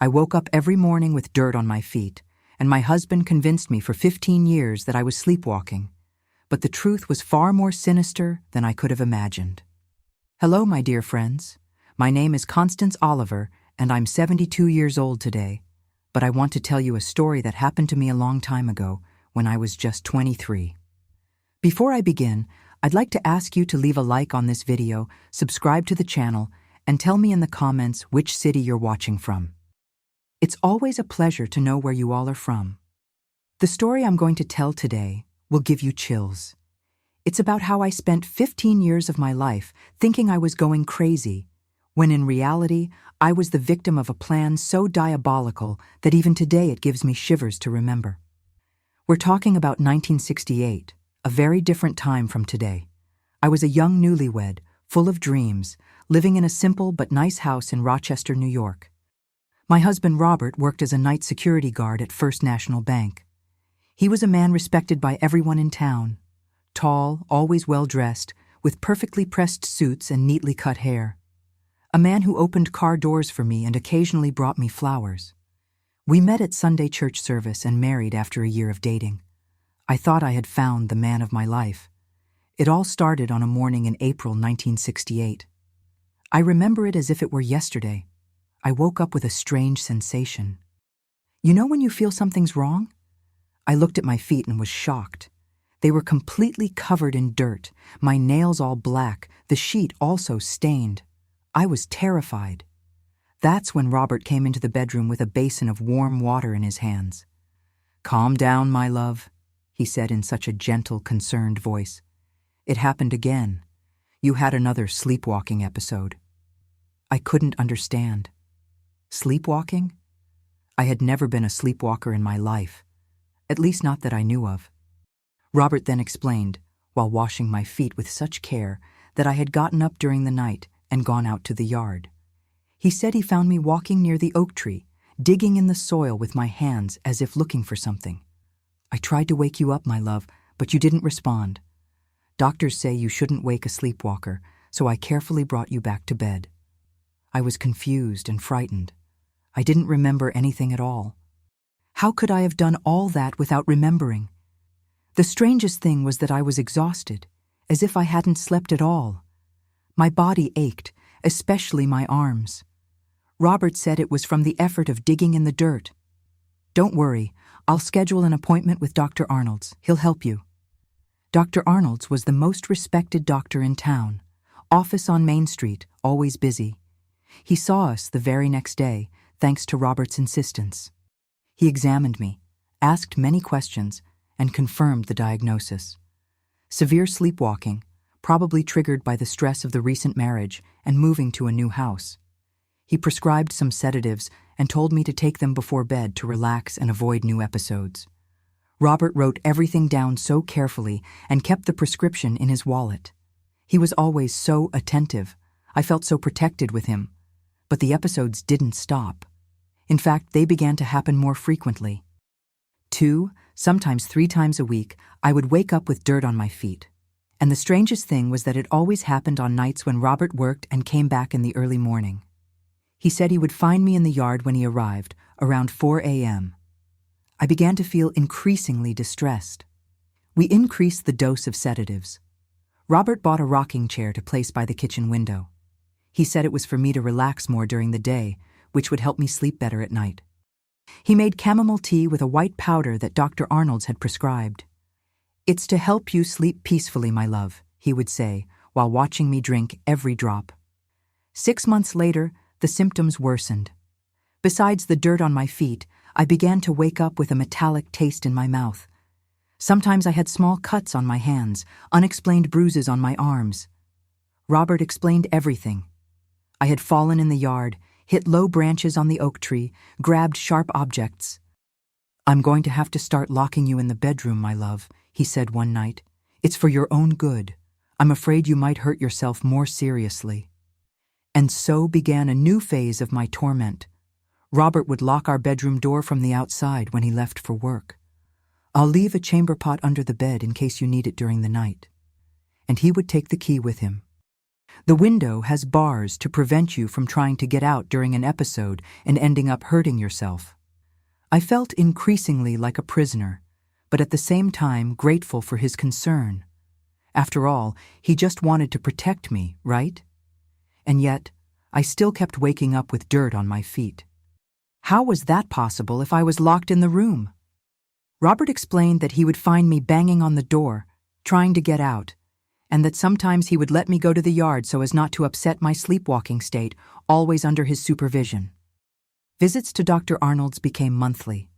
I woke up every morning with dirt on my feet, and my husband convinced me for 15 years that I was sleepwalking. But the truth was far more sinister than I could have imagined. Hello, my dear friends. My name is Constance Oliver, and I'm 72 years old today. But I want to tell you a story that happened to me a long time ago, when I was just 23. Before I begin, I'd like to ask you to leave a like on this video, subscribe to the channel, and tell me in the comments which city you're watching from. It's always a pleasure to know where you all are from. The story I'm going to tell today will give you chills. It's about how I spent 15 years of my life thinking I was going crazy, when in reality, I was the victim of a plan so diabolical that even today it gives me shivers to remember. We're talking about 1968, a very different time from today. I was a young newlywed, full of dreams, living in a simple but nice house in Rochester, New York. My husband Robert worked as a night security guard at First National Bank. He was a man respected by everyone in town. Tall, always well-dressed, with perfectly pressed suits and neatly cut hair. A man who opened car doors for me and occasionally brought me flowers. We met at Sunday church service and married after a year of dating. I thought I had found the man of my life. It all started on a morning in April 1968. I remember it as if it were yesterday. I woke up with a strange sensation. You know when you feel something's wrong? I looked at my feet and was shocked. They were completely covered in dirt, my nails all black, the sheet also stained. I was terrified. That's when Robert came into the bedroom with a basin of warm water in his hands. "Calm down, my love," he said in such a gentle, concerned voice. "It happened again. You had another sleepwalking episode." I couldn't understand. Sleepwalking? I had never been a sleepwalker in my life, at least not that I knew of. Robert then explained, while washing my feet with such care, that I had gotten up during the night and gone out to the yard. He said he found me walking near the oak tree, digging in the soil with my hands as if looking for something. "I tried to wake you up, my love, but you didn't respond. Doctors say you shouldn't wake a sleepwalker, so I carefully brought you back to bed." I was confused and frightened. I didn't remember anything at all. How could I have done all that without remembering? The strangest thing was that I was exhausted, as if I hadn't slept at all. My body ached, especially my arms. Robert said it was from the effort of digging in the dirt. "Don't worry, I'll schedule an appointment with Dr. Arnold's. He'll help you." Dr. Arnold's was the most respected doctor in town, office on Main Street, always busy. He saw us the very next day, thanks to Robert's insistence. He examined me, asked many questions, and confirmed the diagnosis. Severe sleepwalking, probably triggered by the stress of the recent marriage and moving to a new house. He prescribed some sedatives and told me to take them before bed to relax and avoid new episodes. Robert wrote everything down so carefully and kept the prescription in his wallet. He was always so attentive. I felt so protected with him. But the episodes didn't stop. In fact, they began to happen more frequently. 2, sometimes 3 times a week, I would wake up with dirt on my feet. And the strangest thing was that it always happened on nights when Robert worked and came back in the early morning. He said he would find me in the yard when he arrived, around 4 a.m. I began to feel increasingly distressed. We increased the dose of sedatives. Robert bought a rocking chair to place by the kitchen window. He said it was for me to relax more during the day, which would help me sleep better at night. He made chamomile tea with a white powder that Dr. Arnold's had prescribed. "It's to help you sleep peacefully, my love," he would say, while watching me drink every drop. 6 months later, the symptoms worsened. Besides the dirt on my feet, I began to wake up with a metallic taste in my mouth. Sometimes I had small cuts on my hands, unexplained bruises on my arms. Robert explained everything. I had fallen in the yard, hit low branches on the oak tree, grabbed sharp objects. "I'm going to have to start locking you in the bedroom, my love," he said one night. "It's for your own good. I'm afraid you might hurt yourself more seriously." And so began a new phase of my torment. Robert would lock our bedroom door from the outside when he left for work. "I'll leave a chamber pot under the bed in case you need it during the night." And he would take the key with him. The window has bars to prevent you from trying to get out during an episode and ending up hurting yourself. I felt increasingly like a prisoner, but at the same time grateful for his concern. After all, he just wanted to protect me, right? And yet, I still kept waking up with dirt on my feet. How was that possible if I was locked in the room? Robert explained that he would find me banging on the door, trying to get out, and that sometimes he would let me go to the yard so as not to upset my sleepwalking state, always under his supervision. Visits to Dr. Arnold's became monthly.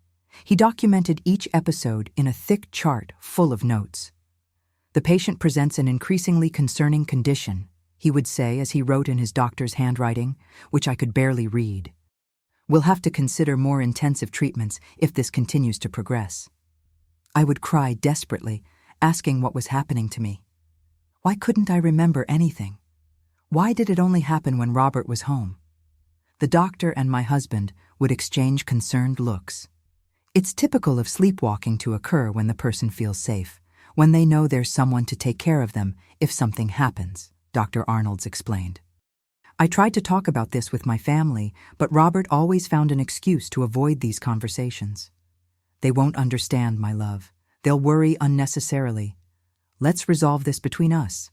He documented each episode in a thick chart full of notes. "The patient presents an increasingly concerning condition," he would say as he wrote in his doctor's handwriting, which I could barely read. "We'll have to consider more intensive treatments if this continues to progress." I would cry desperately, asking what was happening to me. Why couldn't I remember anything? Why did it only happen when Robert was home? The doctor and my husband would exchange concerned looks. It's typical of sleepwalking to occur when the person feels safe, when they know there's someone to take care of them if something happens, Dr. Arnold's explained. I tried to talk about this with my family, but Robert always found an excuse to avoid these conversations. "They won't understand, my love. They'll worry unnecessarily. Let's resolve this between us."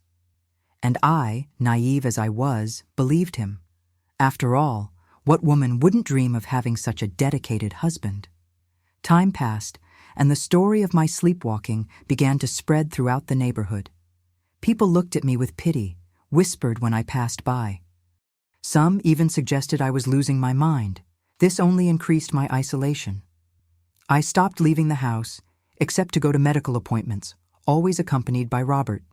And I, naive as I was, believed him. After all, what woman wouldn't dream of having such a dedicated husband? Time passed, and the story of my sleepwalking began to spread throughout the neighborhood. People looked at me with pity, whispered when I passed by. Some even suggested I was losing my mind. This only increased my isolation. I stopped leaving the house, except to go to medical appointments, always accompanied by Robert.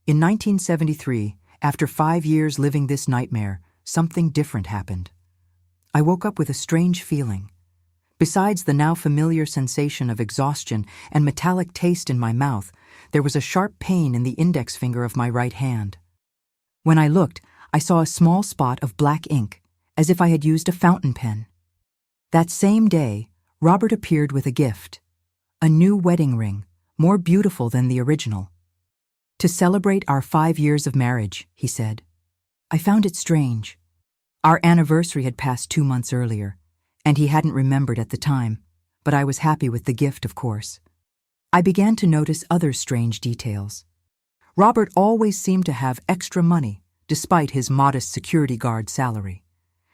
In 1973, after 5 years living this nightmare, something different happened. I woke up with a strange feeling. Besides the now familiar sensation of exhaustion and metallic taste in my mouth, there was a sharp pain in the index finger of my right hand. When I looked, I saw a small spot of black ink, as if I had used a fountain pen. That same day, Robert appeared with a gift, a new wedding ring, more beautiful than the original. "To celebrate our 5 years of marriage," he said. I found it strange. Our anniversary had passed 2 months earlier, and he hadn't remembered at the time, but I was happy with the gift, of course. I began to notice other strange details. Robert always seemed to have extra money, despite his modest security guard salary.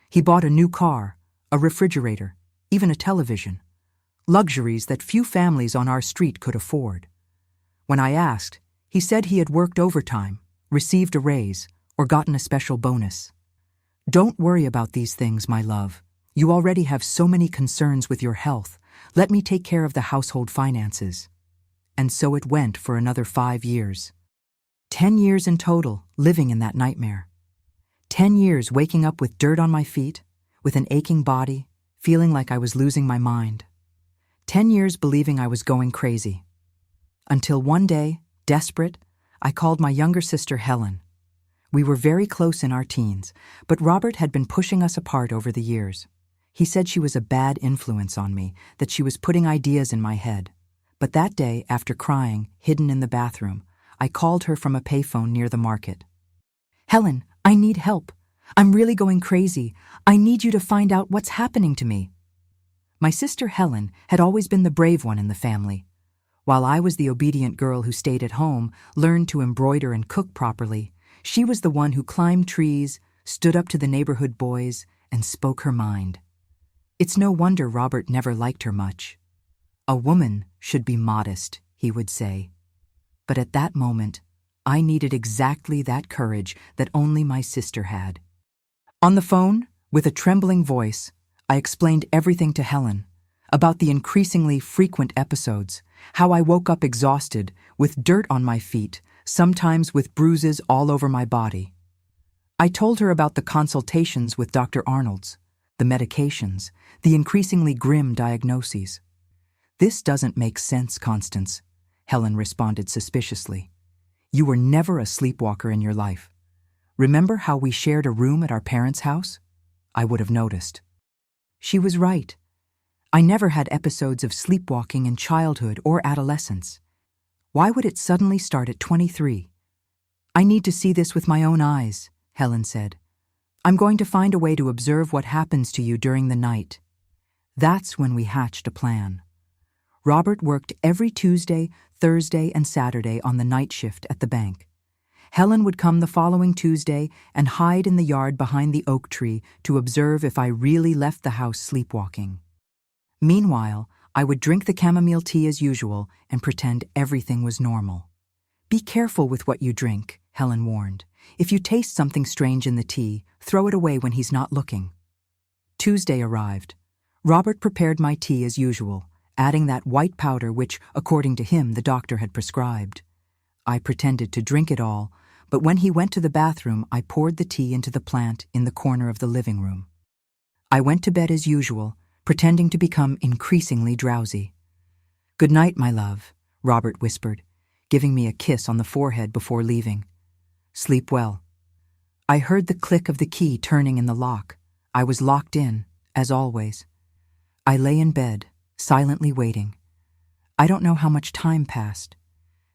He bought a new car, a refrigerator, even a television, luxuries that few families on our street could afford. When I asked, he said he had worked overtime, received a raise, or gotten a special bonus. "Don't worry about these things, my love. You already have so many concerns with your health. Let me take care of the household finances." And so it went for another 5 years. 10 years in total, living in that nightmare. 10 years waking up with dirt on my feet, with an aching body, feeling like I was losing my mind. 10 years believing I was going crazy. Until one day, desperate, I called my younger sister Helen. We were very close in our teens, but Robert had been pushing us apart over the years. He said she was a bad influence on me, that she was putting ideas in my head. But that day, after crying, hidden in the bathroom, I called her from a payphone near the market. "Helen, I need help. I'm really going crazy. I need you to find out what's happening to me." My sister Helen had always been the brave one in the family. While I was the obedient girl who stayed at home, learned to embroider and cook properly, she was the one who climbed trees, stood up to the neighborhood boys, and spoke her mind. It's no wonder Robert never liked her much. "A woman should be modest," he would say. But at that moment, I needed exactly that courage that only my sister had. On the phone, with a trembling voice, I explained everything to Helen, about the increasingly frequent episodes, how I woke up exhausted, with dirt on my feet, sometimes with bruises all over my body. I told her about the consultations with Dr. Arnold's, the medications, the increasingly grim diagnoses. "This doesn't make sense, Constance," Helen responded suspiciously. "You were never a sleepwalker in your life. Remember how we shared a room at our parents' house? I would have noticed." She was right. I never had episodes of sleepwalking in childhood or adolescence. Why would it suddenly start at 23? I need to see this with my own eyes, Helen said. I'm going to find a way to observe what happens to you during the night. That's when we hatched a plan. Robert worked every Tuesday, Thursday, and Saturday on the night shift at the bank. Helen would come the following Tuesday and hide in the yard behind the oak tree to observe if I really left the house sleepwalking. Meanwhile, I would drink the chamomile tea as usual and pretend everything was normal. Be careful with what you drink, Helen warned. If you taste something strange in the tea, throw it away when he's not looking. Tuesday arrived. Robert prepared my tea as usual, adding that white powder which, according to him, the doctor had prescribed. I pretended to drink it all, but when he went to the bathroom, I poured the tea into the plant in the corner of the living room. I went to bed as usual, pretending to become increasingly drowsy. "Good night, my love," Robert whispered, giving me a kiss on the forehead before leaving. "Sleep well." I heard the click of the key turning in the lock. I was locked in, as always. I lay in bed, silently waiting. I don't know how much time passed.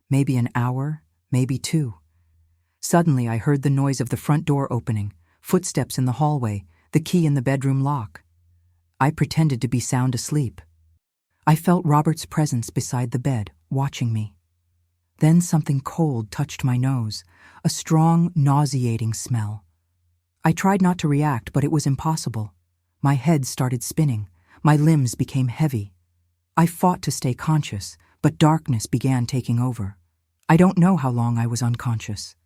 Maybe an hour, maybe 2. Suddenly I heard the noise of the front door opening, footsteps in the hallway, the key in the bedroom lock. I pretended to be sound asleep. I felt Robert's presence beside the bed, watching me. Then something cold touched my nose, a strong, nauseating smell. I tried not to react, but it was impossible. My head started spinning. My limbs became heavy. I fought to stay conscious, but darkness began taking over. I don't know how long I was unconscious.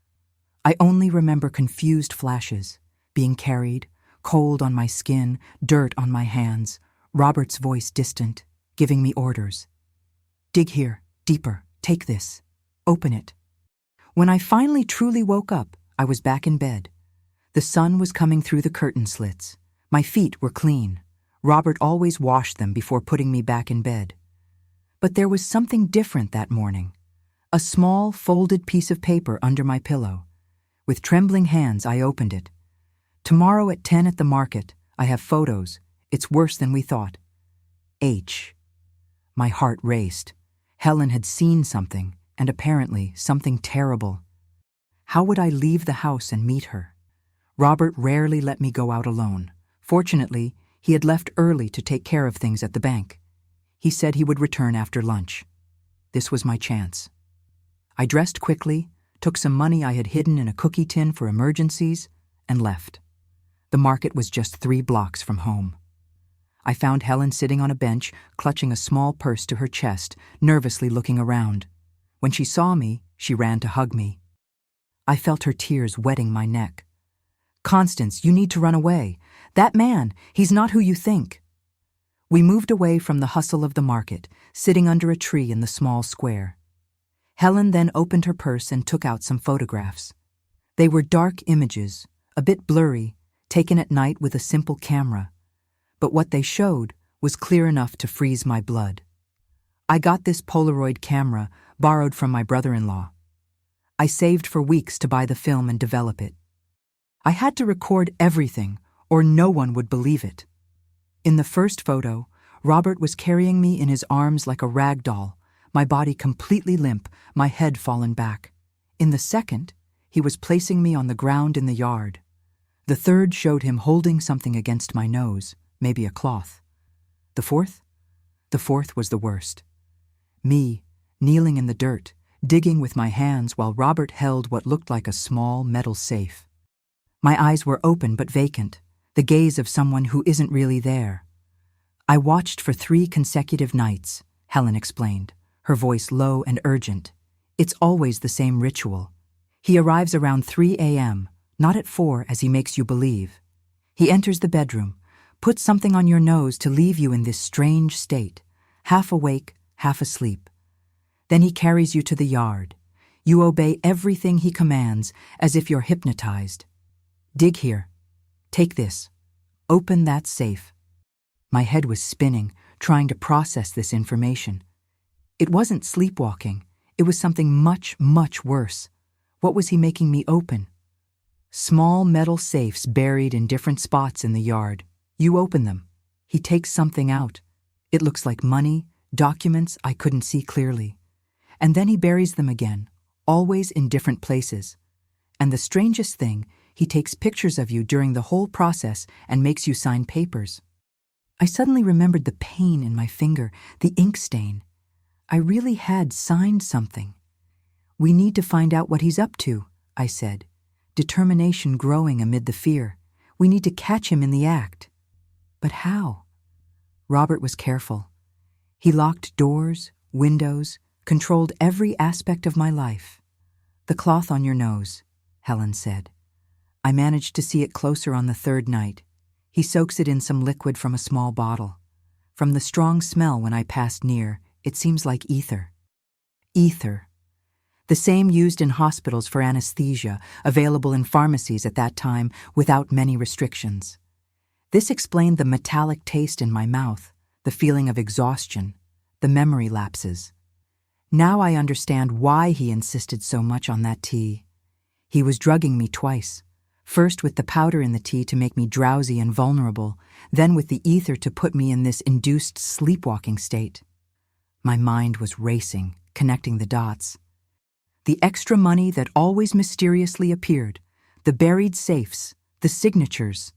I only remember confused flashes, being carried, cold on my skin, dirt on my hands, Robert's voice distant, giving me orders. "Dig here, deeper, take this, open it." When I finally truly woke up, I was back in bed. The sun was coming through the curtain slits. My feet were clean. Robert always washed them before putting me back in bed. But there was something different that morning. A small, folded piece of paper under my pillow. With trembling hands, I opened it. "Tomorrow at 10 at the market. I have photos. It's worse than we thought. H." My heart raced. Helen had seen something, and apparently something terrible. How would I leave the house and meet her? Robert rarely let me go out alone. Fortunately, he had left early to take care of things at the bank. He said he would return after lunch. This was my chance. I dressed quickly, took some money I had hidden in a cookie tin for emergencies, and left. The market was just 3 blocks from home. I found Helen sitting on a bench, clutching a small purse to her chest, nervously looking around. When she saw me, she ran to hug me. I felt her tears wetting my neck. "Constance, you need to run away. That man, he's not who you think." We moved away from the hustle of the market, sitting under a tree in the small square. Helen then opened her purse and took out some photographs. They were dark images, a bit blurry, taken at night with a simple camera. But what they showed was clear enough to freeze my blood. I got this Polaroid camera, borrowed from my brother-in-law. I saved for weeks to buy the film and develop it. I had to record everything, or no one would believe it. In the first photo, Robert was carrying me in his arms like a rag doll, my body completely limp, my head fallen back. In the second, he was placing me on the ground in the yard. The third showed him holding something against my nose, maybe a cloth. The fourth? The fourth was the worst. Me, kneeling in the dirt, digging with my hands while Robert held what looked like a small metal safe. My eyes were open but vacant, the gaze of someone who isn't really there. "I watched for 3 consecutive nights," Helen explained, her voice low and urgent. "It's always the same ritual. He arrives around 3 a.m., not at 4 as he makes you believe. He enters the bedroom, puts something on your nose to leave you in this strange state, half awake, half asleep. Then he carries you to the yard. You obey everything he commands as if you're hypnotized. Dig here. Take this. Open that safe." My head was spinning, trying to process this information. It wasn't sleepwalking. It was something much, much worse. What was he making me open? Small metal safes buried in different spots in the yard. You open them. He takes something out. It looks like money, documents I couldn't see clearly. And then he buries them again, always in different places. And the strangest thing, he takes pictures of you during the whole process and makes you sign papers. I suddenly remembered the pain in my finger, the ink stain. I really had signed something. "We need to find out what he's up to," I said, determination growing amid the fear. "We need to catch him in the act." But how? Robert was careful. He locked doors, windows, controlled every aspect of my life. "The cloth on your nose," Helen said. I managed to see it closer on the third night. He soaks it in some liquid from a small bottle. From the strong smell when I passed near, it seems like ether. Ether. The same used in hospitals for anesthesia, available in pharmacies at that time without many restrictions. This explained the metallic taste in my mouth, the feeling of exhaustion, the memory lapses. Now I understand why he insisted so much on that tea. He was drugging me twice, first with the powder in the tea to make me drowsy and vulnerable, then with the ether to put me in this induced sleepwalking state. My mind was racing, connecting the dots. The extra money that always mysteriously appeared, the buried safes, the signatures.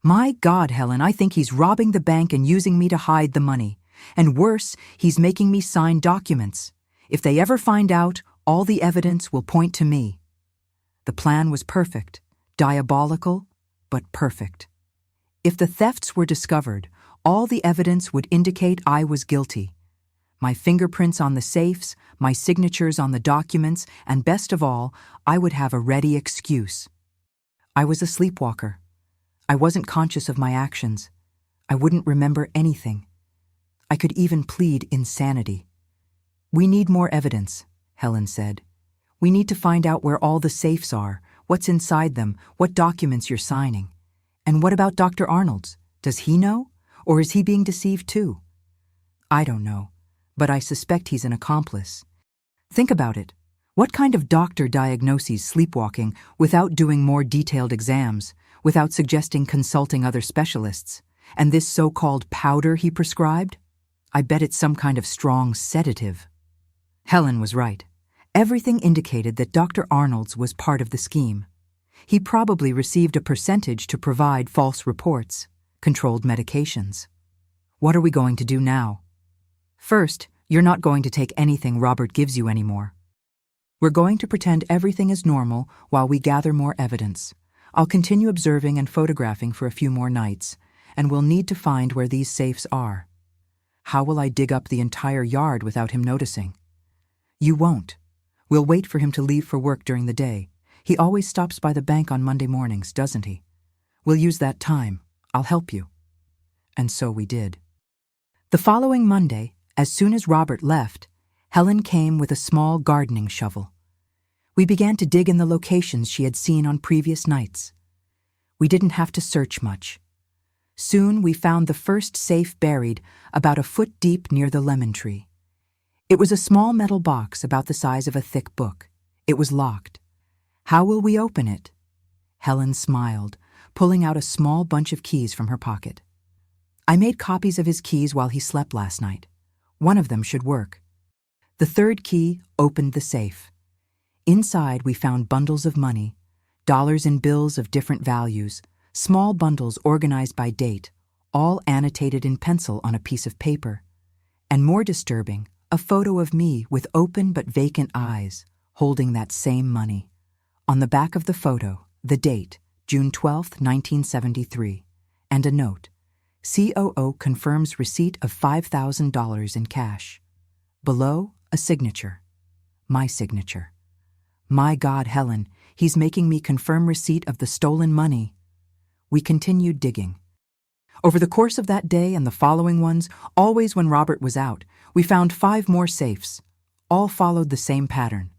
My God, Helen, I think he's robbing the bank and using me to hide the money. And worse, he's making me sign documents. If they ever find out, all the evidence will point to me. The plan was perfect, diabolical, but perfect. If the thefts were discovered, all the evidence would indicate I was guilty. My fingerprints on the safes, my signatures on the documents, and best of all, I would have a ready excuse. I was a sleepwalker. I wasn't conscious of my actions. I wouldn't remember anything. I could even plead insanity. "We need more evidence," Helen said. "We need to find out where all the safes are, what's inside them, what documents you're signing. And what about Dr. Arnold's? Does he know? Or is he being deceived too?" "I don't know, but I suspect he's an accomplice. Think about it. What kind of doctor diagnoses sleepwalking without doing more detailed exams, without suggesting consulting other specialists? And this so-called powder he prescribed? I bet it's some kind of strong sedative." Helen was right. Everything indicated that Dr. Arnold's was part of the scheme. He probably received a percentage to provide false reports, controlled medications. What are we going to do now? First, you're not going to take anything Robert gives you anymore. We're going to pretend everything is normal while we gather more evidence. I'll continue observing and photographing for a few more nights, and we'll need to find where these safes are. How will I dig up the entire yard without him noticing? You won't. We'll wait for him to leave for work during the day. He always stops by the bank on Monday mornings, doesn't he? We'll use that time. I'll help you. And so we did. The following Monday, as soon as Robert left, Helen came with a small gardening shovel. We began to dig in the locations she had seen on previous nights. We didn't have to search much. Soon we found the first safe buried about a foot deep near the lemon tree. It was a small metal box about the size of a thick book. It was locked. "How will we open it?" Helen smiled, pulling out a small bunch of keys from her pocket. "I made copies of his keys while he slept last night. One of them should work." The third key opened the safe. Inside we found bundles of money, dollars and bills of different values, small bundles organized by date, all annotated in pencil on a piece of paper. And more disturbing, a photo of me with open but vacant eyes, holding that same money. On the back of the photo, the date, June 12, 1973, and a note, "COO confirms receipt of $5,000 in cash." Below, a signature. My signature. My God, Helen, he's making me confirm receipt of the stolen money. We continued digging. Over the course of that day and the following ones, always when Robert was out, we found 5 more safes. All followed the same pattern.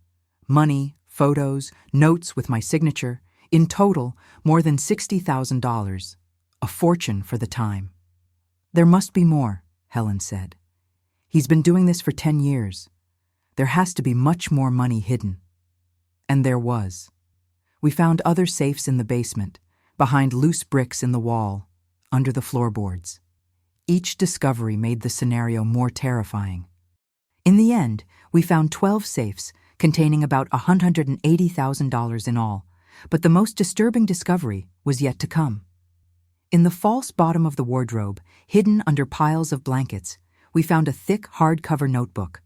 Money, photos, notes with my signature. In total, more than $60,000. A fortune for the time. "There must be more," Helen said. "He's been doing this for 10 years. There has to be much more money hidden." And there was. We found other safes in the basement, behind loose bricks in the wall, under the floorboards. Each discovery made the scenario more terrifying. In the end, we found 12 safes containing about $180,000 in all, but the most disturbing discovery was yet to come. In the false bottom of the wardrobe, hidden under piles of blankets, we found a thick hardcover notebook.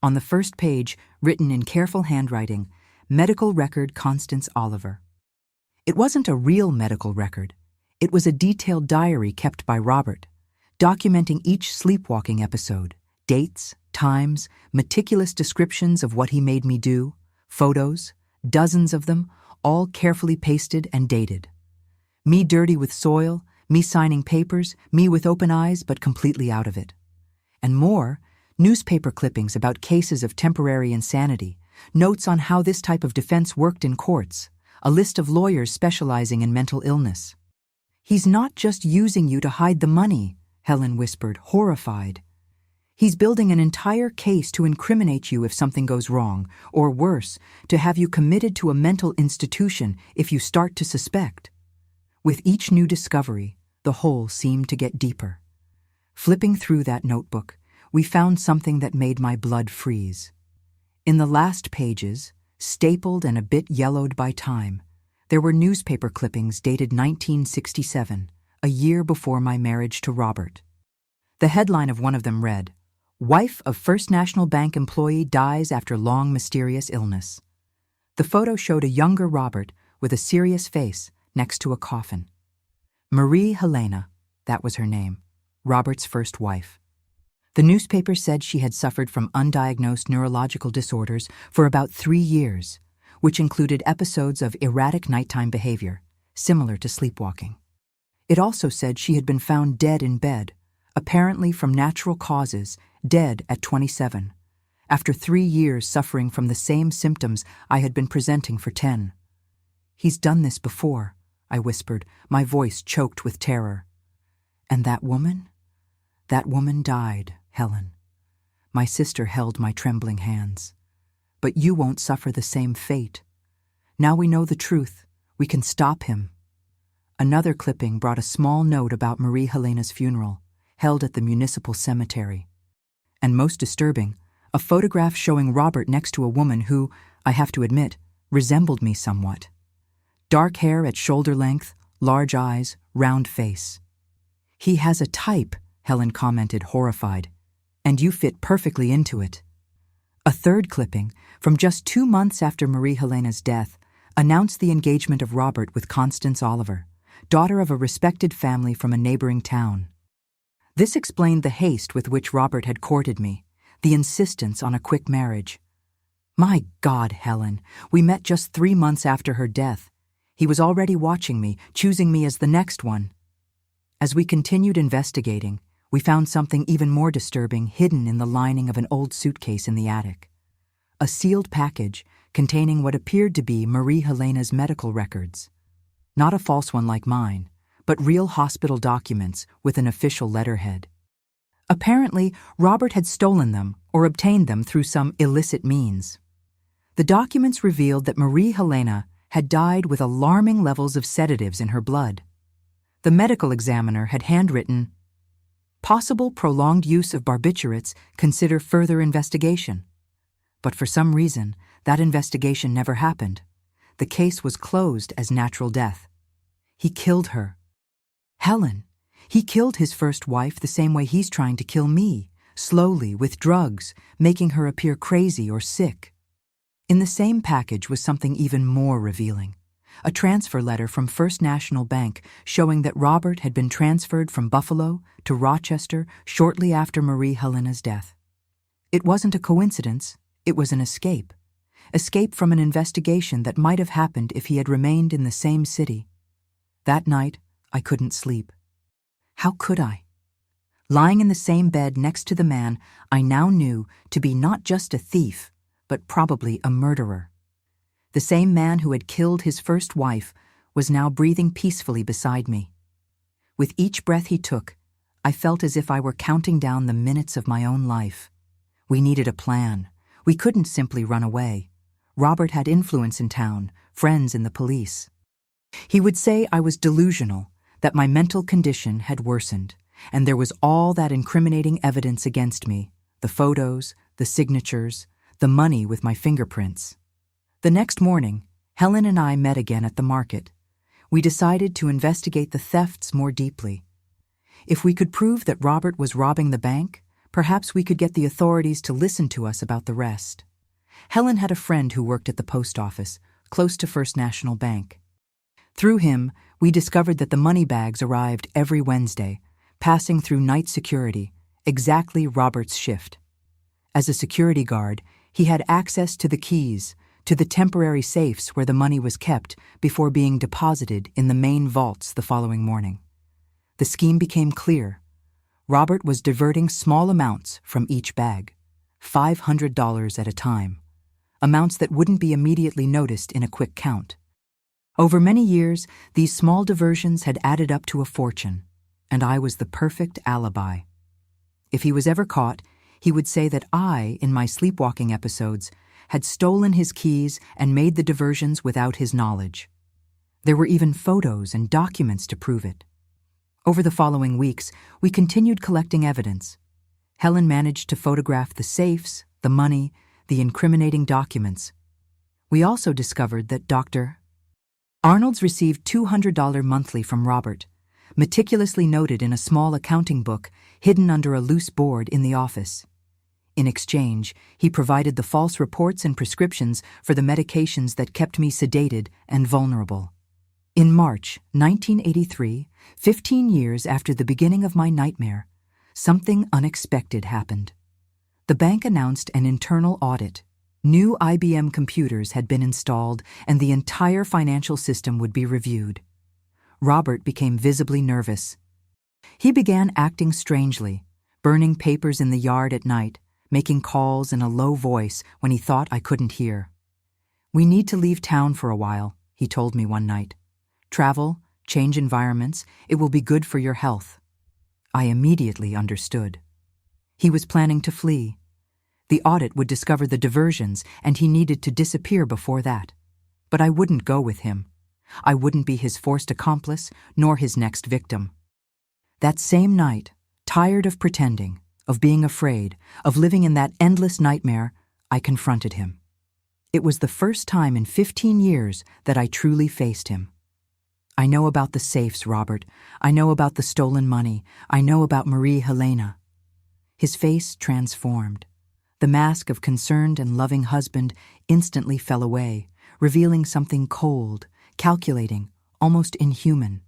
On the first page, written in careful handwriting, Medical Record Constance Oliver. It wasn't a real medical record. It was a detailed diary kept by Robert, documenting each sleepwalking episode, dates, times, meticulous descriptions of what he made me do, photos, dozens of them, all carefully pasted and dated. Me dirty with soil, me signing papers, me with open eyes but completely out of it. And more, newspaper clippings about cases of temporary insanity, notes on how this type of defense worked in courts, a list of lawyers specializing in mental illness. "He's not just using you to hide the money," Helen whispered, horrified. "He's building an entire case to incriminate you if something goes wrong, or worse, to have you committed to a mental institution if you start to suspect." With each new discovery, the hole seemed to get deeper. Flipping through that notebook, we found something that made my blood freeze. In the last pages, stapled and a bit yellowed by time, there were newspaper clippings dated 1967, a year before my marriage to Robert. The headline of one of them read, "Wife of First National Bank employee dies after long mysterious illness." The photo showed a younger Robert with a serious face next to a coffin. Marie Helena, that was her name, Robert's first wife. The newspaper said she had suffered from undiagnosed neurological disorders for about 3 years, which included episodes of erratic nighttime behavior, similar to sleepwalking. It also said she had been found dead in bed, apparently from natural causes, dead at 27, after 3 years suffering from the same symptoms I had been presenting for 10. "He's done this before," I whispered, my voice choked with terror. "And that woman? That woman died, Helen." My sister held my trembling hands. "But you won't suffer the same fate. Now we know the truth. We can stop him." Another clipping brought a small note about Marie Helena's funeral, held at the municipal cemetery. And most disturbing, a photograph showing Robert next to a woman who, I have to admit, resembled me somewhat. Dark hair at shoulder length, large eyes, round face. "He has a type," Helen commented, horrified, "and you fit perfectly into it." A third clipping, from just 2 months after Marie Helena's death, announced the engagement of Robert with Constance Oliver, daughter of a respected family from a neighboring town. This explained the haste with which Robert had courted me, the insistence on a quick marriage. My God, Helen, we met just 3 months after her death. He was already watching me, choosing me as the next one. As we continued investigating, we found something even more disturbing hidden in the lining of an old suitcase in the attic. A sealed package containing what appeared to be Marie Helena's medical records. Not a false one like mine, but real hospital documents with an official letterhead. Apparently, Robert had stolen them or obtained them through some illicit means. The documents revealed that Marie Helena had died with alarming levels of sedatives in her blood. The medical examiner had handwritten, "Possible prolonged use of barbiturates, consider further investigation." But for some reason, that investigation never happened. The case was closed as natural death. He killed her. Helen, he killed his first wife the same way he's trying to kill me, slowly, with drugs, making her appear crazy or sick. In the same package was something even more revealing. A transfer letter from First National Bank showing that Robert had been transferred from Buffalo to Rochester shortly after Marie Helena's death. It wasn't a coincidence, it was an escape. Escape from an investigation that might have happened if he had remained in the same city. That night, I couldn't sleep. How could I? Lying in the same bed next to the man I now knew to be not just a thief, but probably a murderer. The same man who had killed his first wife was now breathing peacefully beside me. With each breath he took, I felt as if I were counting down the minutes of my own life. We needed a plan. We couldn't simply run away. Robert had influence in town, friends in the police. He would say I was delusional, that my mental condition had worsened, and there was all that incriminating evidence against me, the photos, the signatures, the money with my fingerprints. The next morning, Helen and I met again at the market. We decided to investigate the thefts more deeply. If we could prove that Robert was robbing the bank, perhaps we could get the authorities to listen to us about the rest. Helen had a friend who worked at the post office, close to First National Bank. Through him, we discovered that the money bags arrived every Wednesday, passing through night security, exactly Robert's shift. As a security guard, he had access to the keys, to the temporary safes where the money was kept before being deposited in the main vaults the following morning. The scheme became clear. Robert was diverting small amounts from each bag, $500 at a time, amounts that wouldn't be immediately noticed in a quick count. Over many years, these small diversions had added up to a fortune, and I was the perfect alibi. If he was ever caught, he would say that I, in my sleepwalking episodes, had stolen his keys and made the diversions without his knowledge. There were even photos and documents to prove it. Over the following weeks, we continued collecting evidence. Helen managed to photograph the safes, the money, the incriminating documents. We also discovered that Dr. Arnold's received $200 monthly from Robert, meticulously noted in a small accounting book hidden under a loose board in the office. In exchange, he provided the false reports and prescriptions for the medications that kept me sedated and vulnerable. In March 1983, 15 years after the beginning of my nightmare, something unexpected happened. The bank announced an internal audit. New IBM computers had been installed, and the entire financial system would be reviewed. Robert became visibly nervous. He began acting strangely, burning papers in the yard at night, making calls in a low voice when he thought I couldn't hear. "We need to leave town for a while," he told me one night. "Travel, change environments, it will be good for your health." I immediately understood. He was planning to flee. The audit would discover the diversions, and he needed to disappear before that. But I wouldn't go with him. I wouldn't be his forced accomplice, nor his next victim. That same night, tired of pretending, of being afraid, of living in that endless nightmare, I confronted him. It was the first time in 15 years that I truly faced him. "I know about the safes, Robert. I know about the stolen money. I know about Marie Helena." His face transformed. The mask of concerned and loving husband instantly fell away, revealing something cold, calculating, almost inhuman.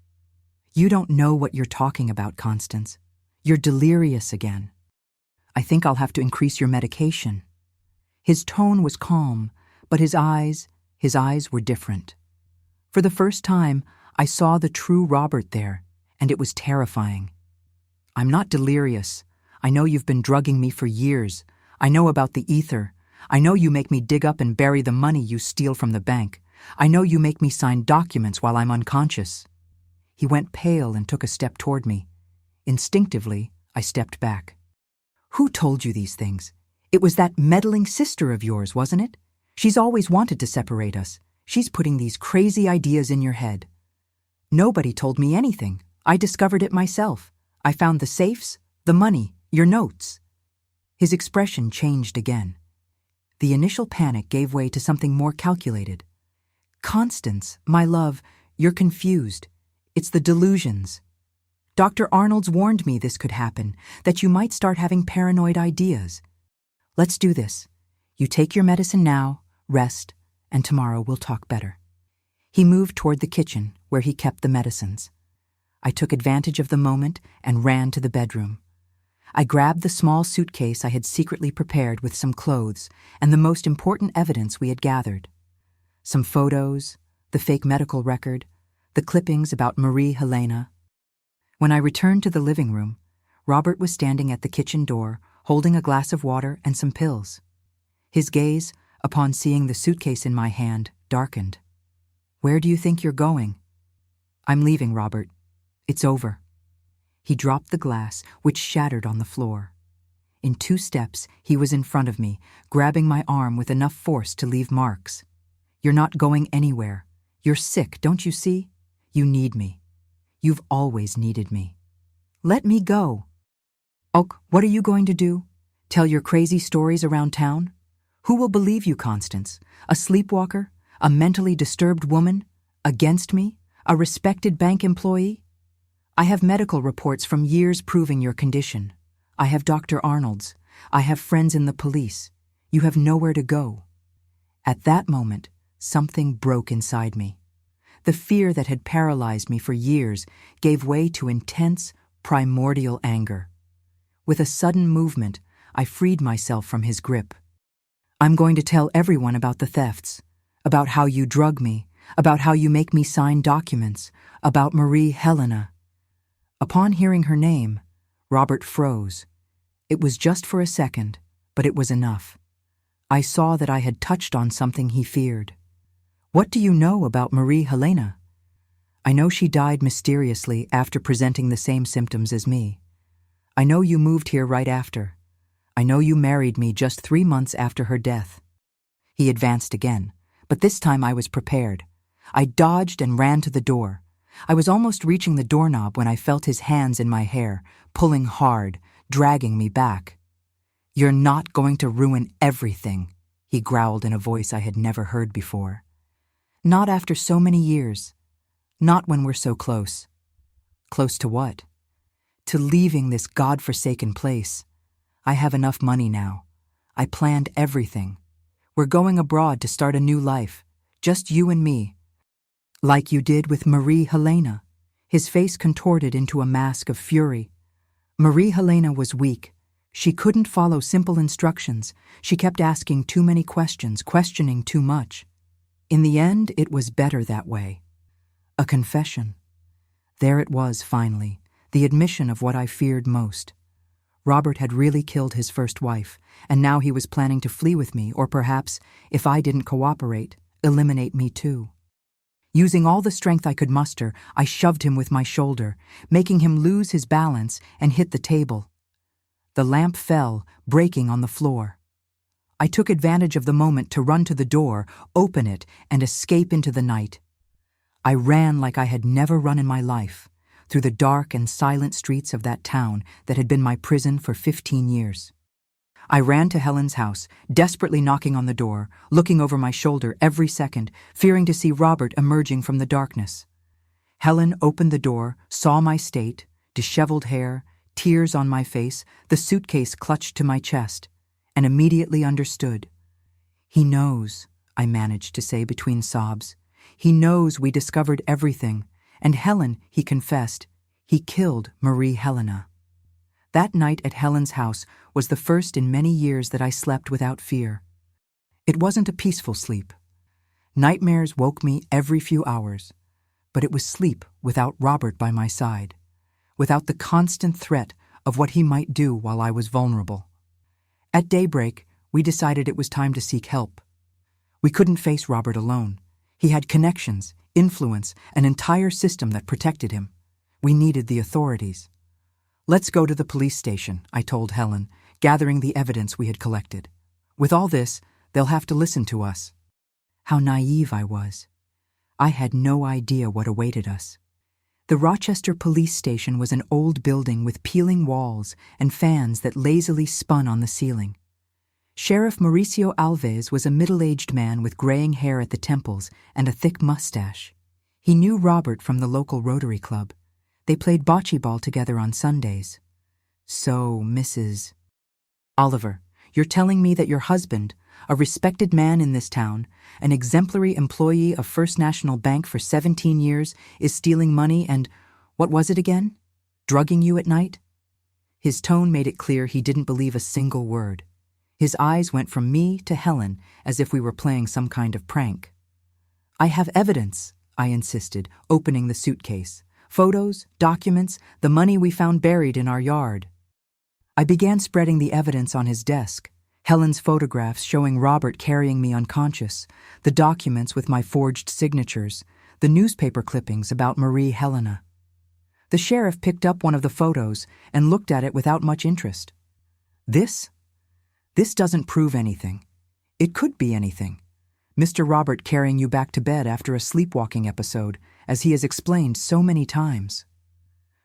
"You don't know what you're talking about, Constance. You're delirious again. I think I'll have to increase your medication." His tone was calm, but his eyes were different. For the first time, I saw the true Robert there, and it was terrifying. "I'm not delirious. I know you've been drugging me for years. I know about the ether. I know you make me dig up and bury the money you steal from the bank. I know you make me sign documents while I'm unconscious." He went pale and took a step toward me. Instinctively, I stepped back. "Who told you these things? It was that meddling sister of yours, wasn't it? She's always wanted to separate us. She's putting these crazy ideas in your head." "Nobody told me anything. I discovered it myself. I found the safes, the money, your notes." His expression changed again. The initial panic gave way to something more calculated. "Constance, my love, you're confused. It's the delusions. Dr. Arnold's warned me this could happen, that you might start having paranoid ideas. Let's do this. You take your medicine now, rest, and tomorrow we'll talk better." He moved toward the kitchen, where he kept the medicines. I took advantage of the moment and ran to the bedroom. I grabbed the small suitcase I had secretly prepared with some clothes and the most important evidence we had gathered. Some photos, the fake medical record, the clippings about Marie Helena. When I returned to the living room, Robert was standing at the kitchen door, holding a glass of water and some pills. His gaze, upon seeing the suitcase in my hand, darkened. "Where do you think you're going?" "I'm leaving, Robert. It's over." He dropped the glass, which shattered on the floor. In 2 steps, he was in front of me, grabbing my arm with enough force to leave marks. "You're not going anywhere. You're sick, don't you see? You need me. You've always needed me. Let me go." "Oh, what are you going to do? Tell your crazy stories around town? Who will believe you, Constance? A sleepwalker? A mentally disturbed woman? Against me? A respected bank employee? I have medical reports from years proving your condition. I have Dr. Arnold's. I have friends in the police. You have nowhere to go. At that moment, something broke inside me. The fear that had paralyzed me for years gave way to intense, primordial anger. With a sudden movement, I freed myself from his grip. I'm going to tell everyone about the thefts, about how you drug me, about how you make me sign documents, about Marie Helena. Upon hearing her name, Robert froze. It was just for a second, but it was enough. I saw that I had touched on something he feared. What do you know about Marie Helena? I know she died mysteriously after presenting the same symptoms as me. I know you moved here right after. I know you married me just 3 months after her death. He advanced again, but this time I was prepared. I dodged and ran to the door. I was almost reaching the doorknob when I felt his hands in my hair, pulling hard, dragging me back. You're not going to ruin everything, he growled in a voice I had never heard before. Not after so many years. Not when we're so close. Close to what? To leaving this God-forsaken place. I have enough money now. I planned everything. We're going abroad to start a new life, just you and me. Like you did with Marie Helena. His face contorted into a mask of fury. Marie Helena was weak. She couldn't follow simple instructions. She kept asking too many questions, questioning too much. In the end, it was better that way. A confession. There it was, finally, the admission of what I feared most. Robert had really killed his first wife, and now he was planning to flee with me, or perhaps, if I didn't cooperate, eliminate me too. Using all the strength I could muster, I shoved him with my shoulder, making him lose his balance and hit the table. The lamp fell, breaking on the floor. I took advantage of the moment to run to the door, open it, and escape into the night. I ran like I had never run in my life, through the dark and silent streets of that town that had been my prison for 15 years. I ran to Helen's house, desperately knocking on the door, looking over my shoulder every second, fearing to see Robert emerging from the darkness. Helen opened the door, saw my state, disheveled hair, tears on my face, the suitcase clutched to my chest, and immediately understood. He knows, I managed to say between sobs. He knows we discovered everything, and Helen, he confessed, he killed Marie Helena. That night at Helen's house was the first in many years that I slept without fear. It wasn't a peaceful sleep. Nightmares woke me every few hours, but it was sleep without Robert by my side, without the constant threat of what he might do while I was vulnerable. At daybreak, we decided it was time to seek help. We couldn't face Robert alone. He had connections, influence, an entire system that protected him. We needed the authorities. Let's go to the police station, I told Helen, gathering the evidence we had collected. With all this, they'll have to listen to us. How naive I was. I had no idea what awaited us. The Rochester police station was an old building with peeling walls and fans that lazily spun on the ceiling. Sheriff Mauricio Alves was a middle-aged man with graying hair at the temples and a thick mustache. He knew Robert from the local Rotary Club. They played bocce ball together on Sundays. So, Mrs. Oliver, you're telling me that your husband, a respected man in this town, an exemplary employee of First National Bank for 17 years, is stealing money and, what was it again? Drugging you at night? His tone made it clear he didn't believe a single word. His eyes went from me to Helen as if we were playing some kind of prank. I have evidence, I insisted, opening the suitcase. Photos, documents, the money we found buried in our yard. I began spreading the evidence on his desk. Helen's photographs showing Robert carrying me unconscious, the documents with my forged signatures, the newspaper clippings about Marie Helena. The sheriff picked up one of the photos and looked at it without much interest. This doesn't prove anything. It could be anything. Mr. Robert carrying you back to bed after a sleepwalking episode, as he has explained so many times.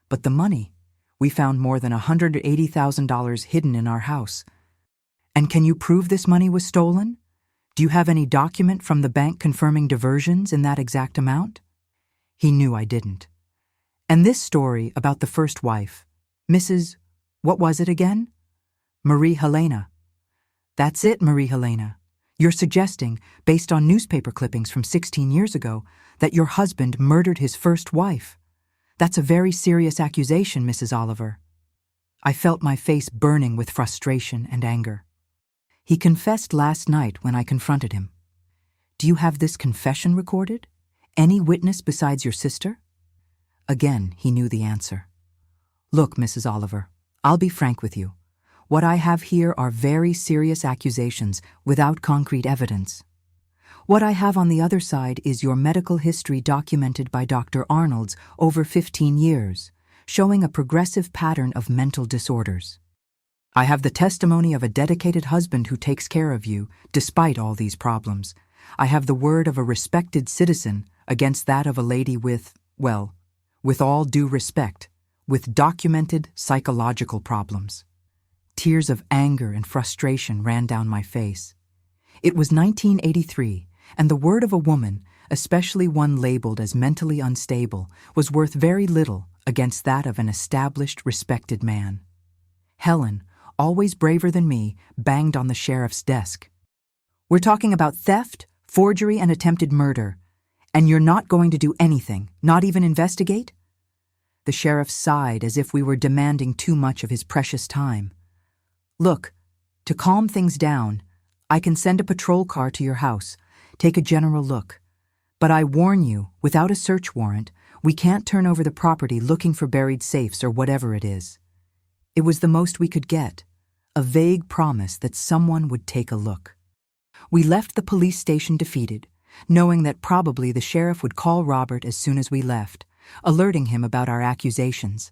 But the money, we found more than $180,000 hidden in our house. And can you prove this money was stolen? Do you have any document from the bank confirming diversions in that exact amount? He knew I didn't. And this story about the first wife, Mrs. What was it again? Marie Helena. That's it, Marie Helena. You're suggesting, based on newspaper clippings from 16 years ago, that your husband murdered his first wife. That's a very serious accusation, Mrs. Oliver. I felt my face burning with frustration and anger. He confessed last night when I confronted him. Do you have this confession recorded? Any witness besides your sister? Again, he knew the answer. Look, Mrs. Oliver, I'll be frank with you. What I have here are very serious accusations without concrete evidence. What I have on the other side is your medical history documented by Dr. Arnold's over 15 years, showing a progressive pattern of mental disorders. I have the testimony of a dedicated husband who takes care of you, despite all these problems. I have the word of a respected citizen against that of a lady with, well, with all due respect, with documented psychological problems. Tears of anger and frustration ran down my face. It was 1983, and the word of a woman, especially one labeled as mentally unstable, was worth very little against that of an established, respected man. Helen, always braver than me, banged on the sheriff's desk. We're talking about theft, forgery, and attempted murder, and you're not going to do anything, not even investigate? The sheriff sighed as if we were demanding too much of his precious time. Look, to calm things down, I can send a patrol car to your house, take a general look. But I warn you, without a search warrant, we can't turn over the property looking for buried safes or whatever it is. It was the most we could get, a vague promise that someone would take a look. We left the police station defeated, knowing that probably the sheriff would call Robert as soon as we left, alerting him about our accusations.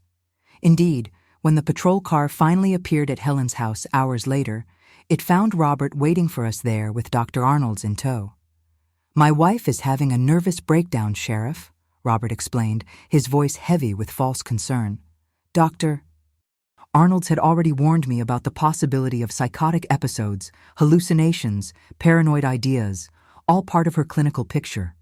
Indeed, when the patrol car finally appeared at Helen's house hours later, it found Robert waiting for us there with Dr. Arnold's in tow. My wife is having a nervous breakdown, Sheriff, Robert explained, his voice heavy with false concern. Dr. Arnold's had already warned me about the possibility of psychotic episodes, hallucinations, paranoid ideas, all part of her clinical picture.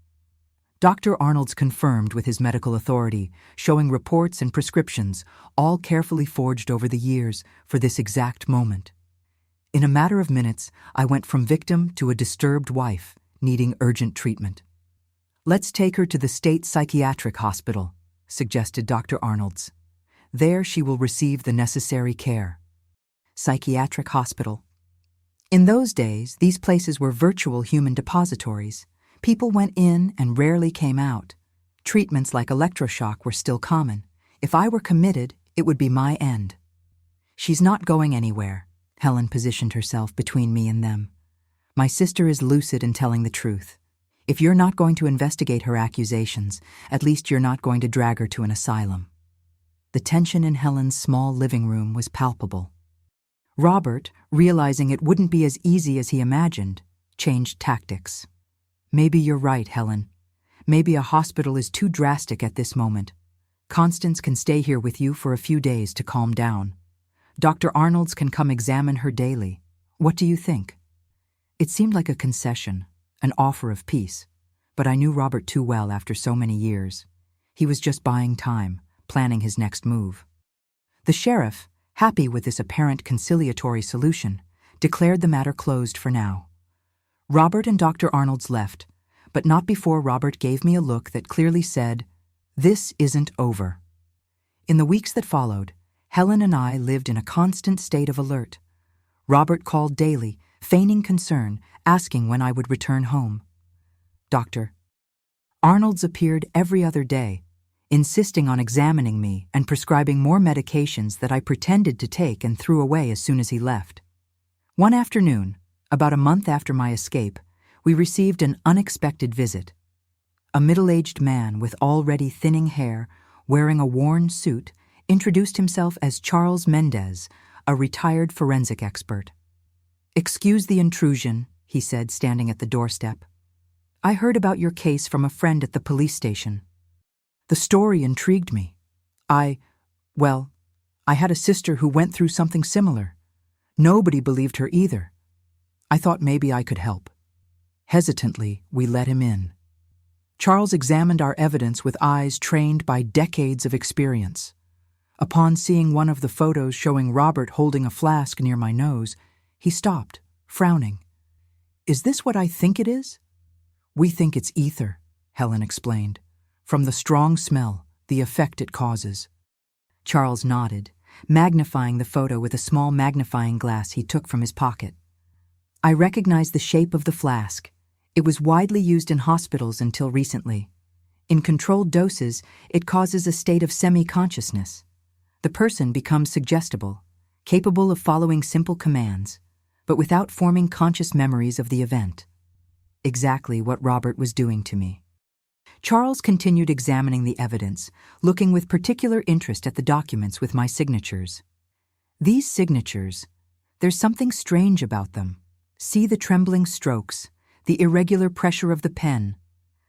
Dr. Arnold's confirmed with his medical authority, showing reports and prescriptions, all carefully forged over the years for this exact moment. In a matter of minutes, I went from victim to a disturbed wife, needing urgent treatment. Let's take her to the state psychiatric hospital, suggested Dr. Arnold's. There she will receive the necessary care. Psychiatric hospital. In those days, these places were virtual human depositories. People went in and rarely came out. Treatments like electroshock were still common. If I were committed, it would be my end. She's not going anywhere. Helen positioned herself between me and them. My sister is lucid in telling the truth. If you're not going to investigate her accusations, at least you're not going to drag her to an asylum. The tension in Helen's small living room was palpable. Robert, realizing it wouldn't be as easy as he imagined, changed tactics. Maybe you're right, Helen. Maybe a hospital is too drastic at this moment. Constance can stay here with you for a few days to calm down. Dr. Arnold's can come examine her daily. What do you think? It seemed like a concession, an offer of peace, but I knew Robert too well after so many years. He was just buying time, planning his next move. The sheriff, happy with this apparent conciliatory solution, declared the matter closed for now. Robert and Dr. Arnold's left, but not before Robert gave me a look that clearly said, "This isn't over." In the weeks that followed, Helen and I lived in a constant state of alert. Robert called daily, feigning concern, asking when I would return home. Dr. Arnold's appeared every other day, insisting on examining me and prescribing more medications that I pretended to take and threw away as soon as he left. One afternoon, about a month after my escape, we received an unexpected visit. A middle-aged man with already thinning hair, wearing a worn suit, introduced himself as Charles Mendez, a retired forensic expert. "Excuse the intrusion," he said, standing at the doorstep. "I heard about your case from a friend at the police station. The story intrigued me. I had a sister who went through something similar. Nobody believed her either, I thought maybe I could help. Hesitantly, we let him in. Charles examined our evidence with eyes trained by decades of experience. Upon seeing one of the photos showing Robert holding a flask near my nose, he stopped, frowning. "Is this what I think it is?" "We think it's ether," Helen explained, "from the strong smell, the effect it causes." Charles nodded, magnifying the photo with a small magnifying glass he took from his pocket. I recognized the shape of the flask. It was widely used in hospitals until recently. In controlled doses, it causes a state of semi-consciousness. The person becomes suggestible, capable of following simple commands, but without forming conscious memories of the event. Exactly what Robert was doing to me. Charles continued examining the evidence, looking with particular interest at the documents with my signatures. These signatures, there's something strange about them. See the trembling strokes, the irregular pressure of the pen.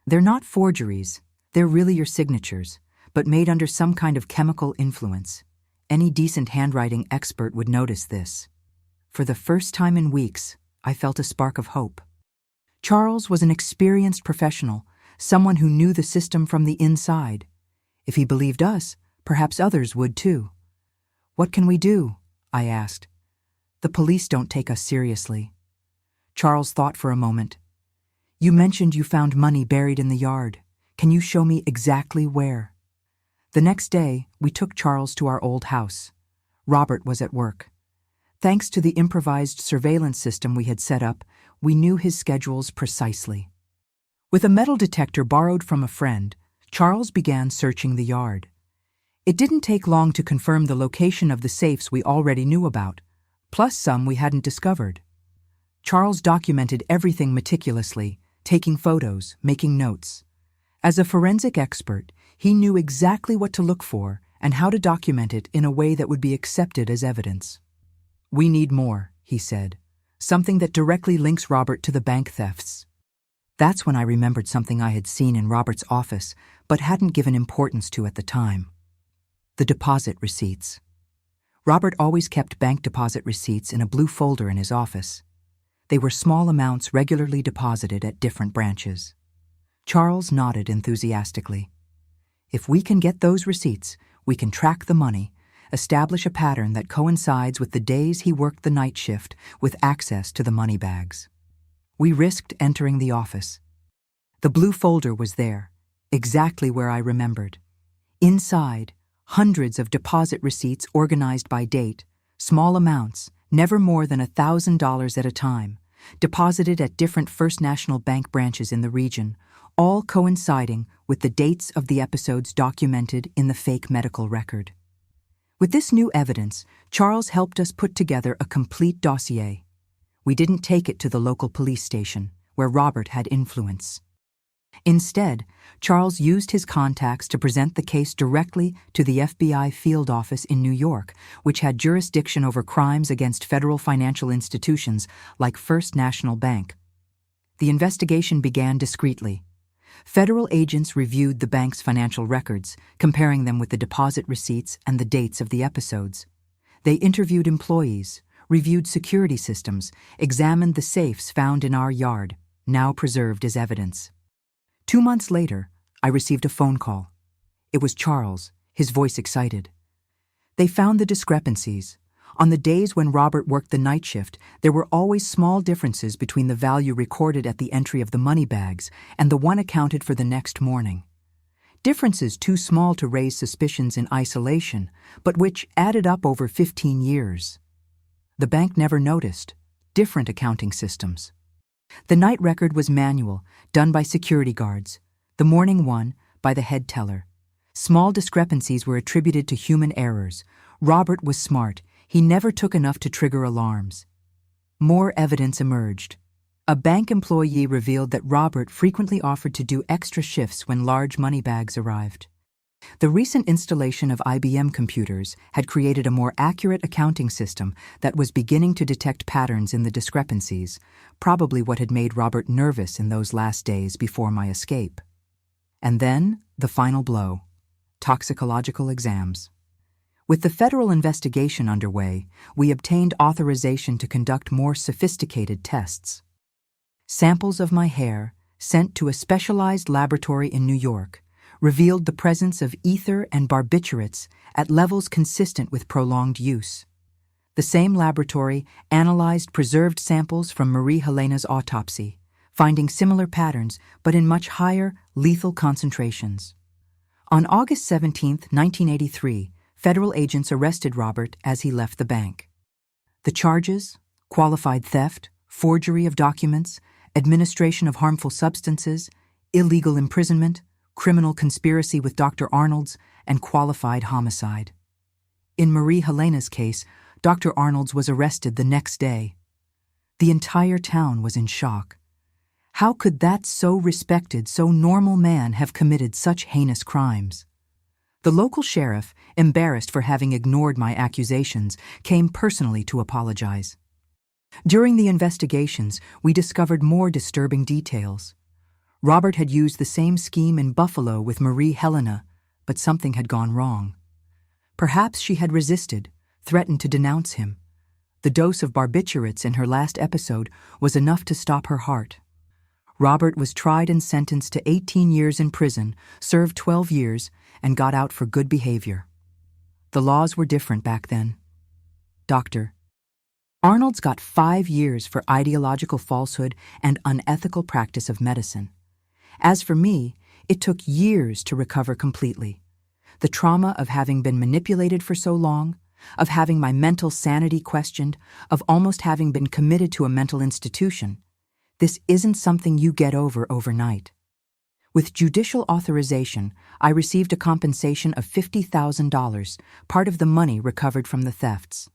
They're not forgeries, they're really your signatures, but made under some kind of chemical influence. Any decent handwriting expert would notice this. For the first time in weeks, I felt a spark of hope. Charles was an experienced professional, someone who knew the system from the inside. If he believed us, perhaps others would too. "What can we do?" I asked. "The police don't take us seriously." Charles thought for a moment. "You mentioned you found money buried in the yard. Can you show me exactly where?" The next day, we took Charles to our old house. Robert was at work. Thanks to the improvised surveillance system we had set up, we knew his schedules precisely. With a metal detector borrowed from a friend, Charles began searching the yard. It didn't take long to confirm the location of the safes we already knew about, plus some we hadn't discovered. Charles documented everything meticulously, taking photos, making notes. As a forensic expert, he knew exactly what to look for and how to document it in a way that would be accepted as evidence. "We need more," he said, "something that directly links Robert to the bank thefts." That's when I remembered something I had seen in Robert's office but hadn't given importance to at the time. The deposit receipts. Robert always kept bank deposit receipts in a blue folder in his office. They were small amounts regularly deposited at different branches. Charles nodded enthusiastically. "If we can get those receipts, we can track the money, establish a pattern that coincides with the days he worked the night shift with access to the money bags." We risked entering the office. The blue folder was there, exactly where I remembered. Inside, hundreds of deposit receipts organized by date, small amounts, never more than $1,000 at a time, deposited at different First National Bank branches in the region, all coinciding with the dates of the episodes documented in the fake medical record. With this new evidence, Charles helped us put together a complete dossier. We didn't take it to the local police station, where Robert had influence. Instead, Charles used his contacts to present the case directly to the FBI field office in New York, which had jurisdiction over crimes against federal financial institutions like First National Bank. The investigation began discreetly. Federal agents reviewed the bank's financial records, comparing them with the deposit receipts and the dates of the episodes. They interviewed employees, reviewed security systems, examined the safes found in our yard, now preserved as evidence. 2 months later, I received a phone call. It was Charles, his voice excited. They found the discrepancies. On the days when Robert worked the night shift, there were always small differences between the value recorded at the entry of the money bags and the one accounted for the next morning. Differences too small to raise suspicions in isolation, but which added up over 15 years. The bank never noticed. Different accounting systems. The night record was manual, done by security guards. The morning one, by the head teller. Small discrepancies were attributed to human errors. Robert was smart. He never took enough to trigger alarms. More evidence emerged. A bank employee revealed that Robert frequently offered to do extra shifts when large money bags arrived. The recent installation of IBM computers had created a more accurate accounting system that was beginning to detect patterns in the discrepancies, probably what had made Robert nervous in those last days before my escape. And then, the final blow: toxicological exams. With the federal investigation underway, we obtained authorization to conduct more sophisticated tests. Samples of my hair, sent to a specialized laboratory in New York, revealed the presence of ether and barbiturates at levels consistent with prolonged use. The same laboratory analyzed preserved samples from Marie Helena's autopsy, finding similar patterns but in much higher, lethal concentrations. On August 17, 1983, federal agents arrested Robert as he left the bank. The charges: qualified theft, forgery of documents, administration of harmful substances, illegal imprisonment, criminal conspiracy with Dr. Arnold's, and qualified homicide. In Marie Helena's case, Dr. Arnold's was arrested the next day. The entire town was in shock. How could that so respected, so normal man have committed such heinous crimes? The local sheriff, embarrassed for having ignored my accusations, came personally to apologize. During the investigations, we discovered more disturbing details. Robert had used the same scheme in Buffalo with Marie Helena, but something had gone wrong. Perhaps she had resisted, threatened to denounce him. The dose of barbiturates in her last episode was enough to stop her heart. Robert was tried and sentenced to 18 years in prison, served 12 years, and got out for good behavior. The laws were different back then. Dr. Arnold's got 5 years for ideological falsehood and unethical practice of medicine. As for me, it took years to recover completely. The trauma of having been manipulated for so long, of having my mental sanity questioned, of almost having been committed to a mental institution. This isn't something you get over overnight. With judicial authorization, I received a compensation of $50,000, part of the money recovered from the thefts.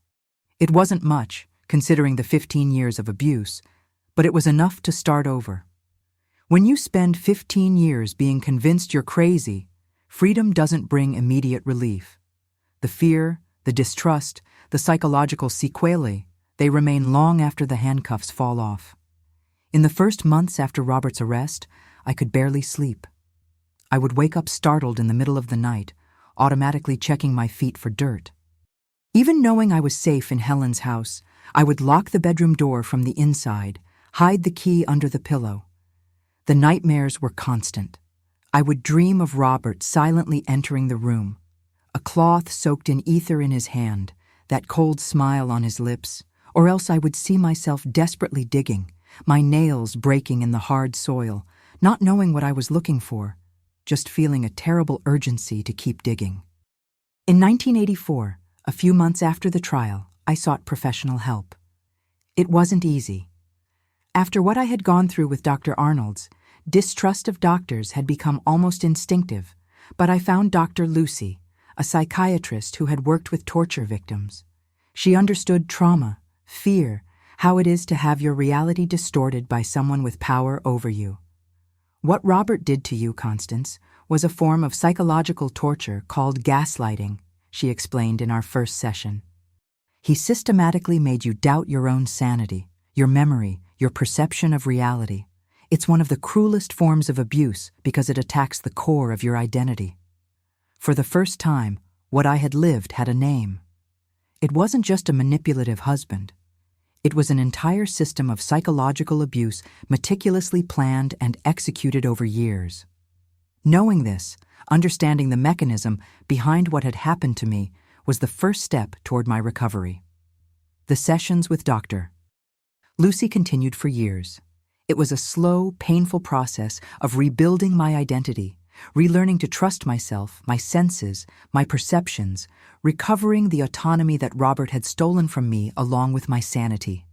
It wasn't much, considering the 15 years of abuse, but it was enough to start over. When you spend 15 years being convinced you're crazy, freedom doesn't bring immediate relief. The fear, the distrust, the psychological sequelae, they remain long after the handcuffs fall off. In the first months after Robert's arrest, I could barely sleep. I would wake up startled in the middle of the night, automatically checking my feet for dirt. Even knowing I was safe in Helen's house, I would lock the bedroom door from the inside, hide the key under the pillow. The nightmares were constant. I would dream of Robert silently entering the room, a cloth soaked in ether in his hand, that cold smile on his lips, or else I would see myself desperately digging, my nails breaking in the hard soil, not knowing what I was looking for, just feeling a terrible urgency to keep digging. In 1984, a few months after the trial, I sought professional help. It wasn't easy. After what I had gone through with Dr. Arnold's, distrust of doctors had become almost instinctive, but I found Dr. Lucy, a psychiatrist who had worked with torture victims. She understood trauma, fear, how it is to have your reality distorted by someone with power over you. What Robert did to you, Constance, was a form of psychological torture called gaslighting, she explained in our first session. He systematically made you doubt your own sanity, your memory, your perception of reality. It's one of the cruelest forms of abuse because it attacks the core of your identity. For the first time, what I had lived had a name. It wasn't just a manipulative husband. It was an entire system of psychological abuse meticulously planned and executed over years. Knowing this, understanding the mechanism behind what had happened to me, was the first step toward my recovery. The sessions with Dr. Lucy continued for years. It was a slow, painful process of rebuilding my identity, relearning to trust myself, my senses, my perceptions, recovering the autonomy that Robert had stolen from me along with my sanity.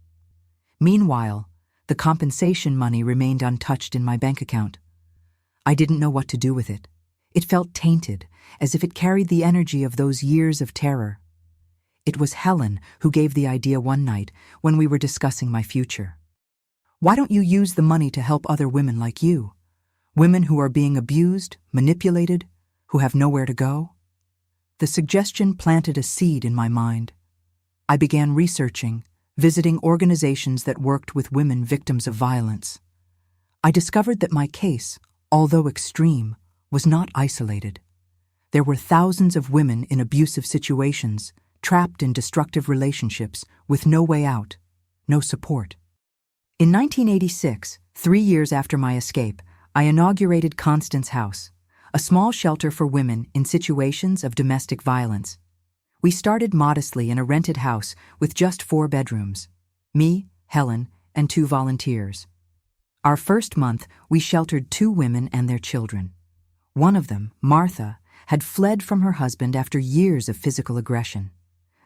Meanwhile, the compensation money remained untouched in my bank account. I didn't know what to do with it. It felt tainted, as if it carried the energy of those years of terror. It was Helen who gave the idea one night when we were discussing my future. Why don't you use the money to help other women like you? Women who are being abused, manipulated, who have nowhere to go? The suggestion planted a seed in my mind. I began researching, visiting organizations that worked with women victims of violence. I discovered that my case, although extreme, was not isolated. There were thousands of women in abusive situations, trapped in destructive relationships, with no way out, no support. In 1986, 3 years after my escape, I inaugurated Constance House, a small shelter for women in situations of domestic violence. We started modestly in a rented house with just 4 bedrooms. Me, Helen, and 2 volunteers. Our first month, we sheltered 2 women and their children. One of them, Martha, had fled from her husband after years of physical aggression.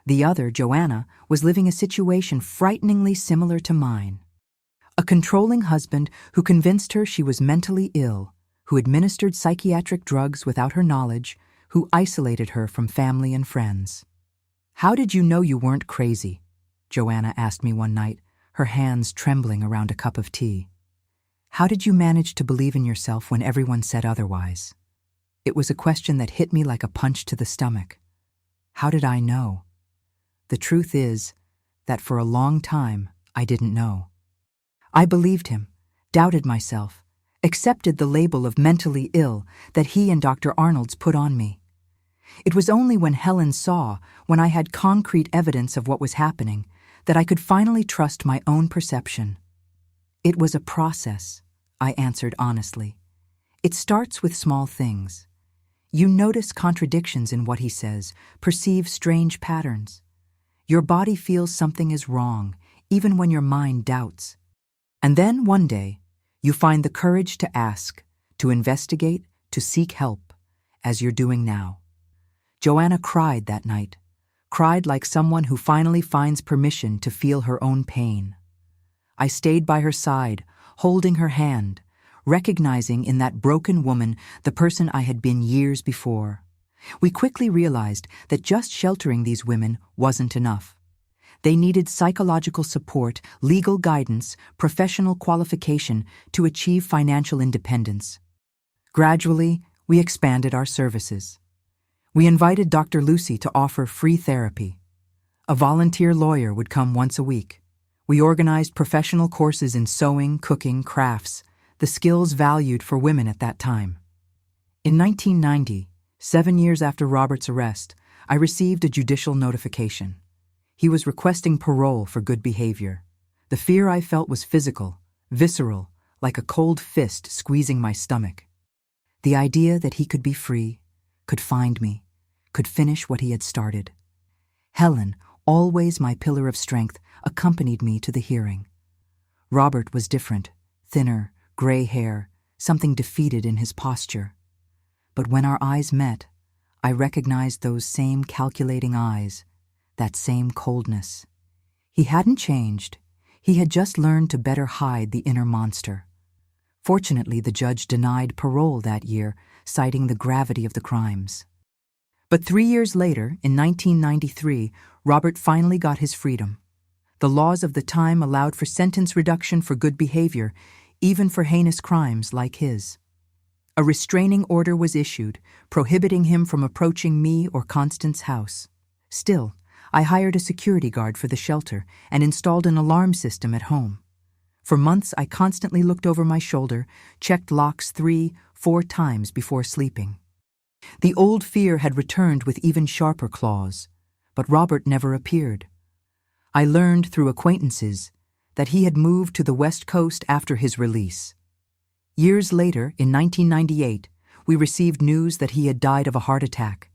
The other, Joanna, was living a situation frighteningly similar to mine. A controlling husband who convinced her she was mentally ill, who administered psychiatric drugs without her knowledge, who isolated her from family and friends. "How did you know you weren't crazy?" Joanna asked me one night, her hands trembling around a cup of tea. "How did you manage to believe in yourself when everyone said otherwise?" It was a question that hit me like a punch to the stomach. How did I know? The truth is that for a long time, I didn't know. I believed him, doubted myself, accepted the label of mentally ill that he and Dr. Arnold's put on me. It was only when Helen saw, when I had concrete evidence of what was happening, that I could finally trust my own perception. "It was a process," I answered honestly. "It starts with small things. You notice contradictions in what he says, perceive strange patterns. Your body feels something is wrong, even when your mind doubts. And then one day, you find the courage to ask, to investigate, to seek help, as you're doing now." Joanna cried that night, cried like someone who finally finds permission to feel her own pain. I stayed by her side, holding her hand, recognizing in that broken woman the person I had been years before. We quickly realized that just sheltering these women wasn't enough. They needed psychological support, legal guidance, professional qualification to achieve financial independence. Gradually, we expanded our services. We invited Dr. Lucy to offer free therapy. A volunteer lawyer would come once a week. We organized professional courses in sewing, cooking, crafts, the skills valued for women at that time. In 1990, 7 years after Robert's arrest, I received a judicial notification. He was requesting parole for good behavior. The fear I felt was physical, visceral, like a cold fist squeezing my stomach. The idea that he could be free, could find me, could finish what he had started. Helen, always my pillar of strength, accompanied me to the hearing. Robert was different, thinner, gray hair, something defeated in his posture. But when our eyes met, I recognized those same calculating eyes, that same coldness. He hadn't changed. He had just learned to better hide the inner monster. Fortunately, the judge denied parole that year, citing the gravity of the crimes. But 3 years later, in 1993, Robert finally got his freedom. The laws of the time allowed for sentence reduction for good behavior, even for heinous crimes like his. A restraining order was issued, prohibiting him from approaching me or Constance House. Still, I hired a security guard for the shelter and installed an alarm system at home. For months, I constantly looked over my shoulder, checked locks 3-4 times before sleeping. The old fear had returned with even sharper claws, but Robert never appeared. I learned through acquaintances that he had moved to the West Coast after his release. Years later, in 1998, we received news that he had died of a heart attack.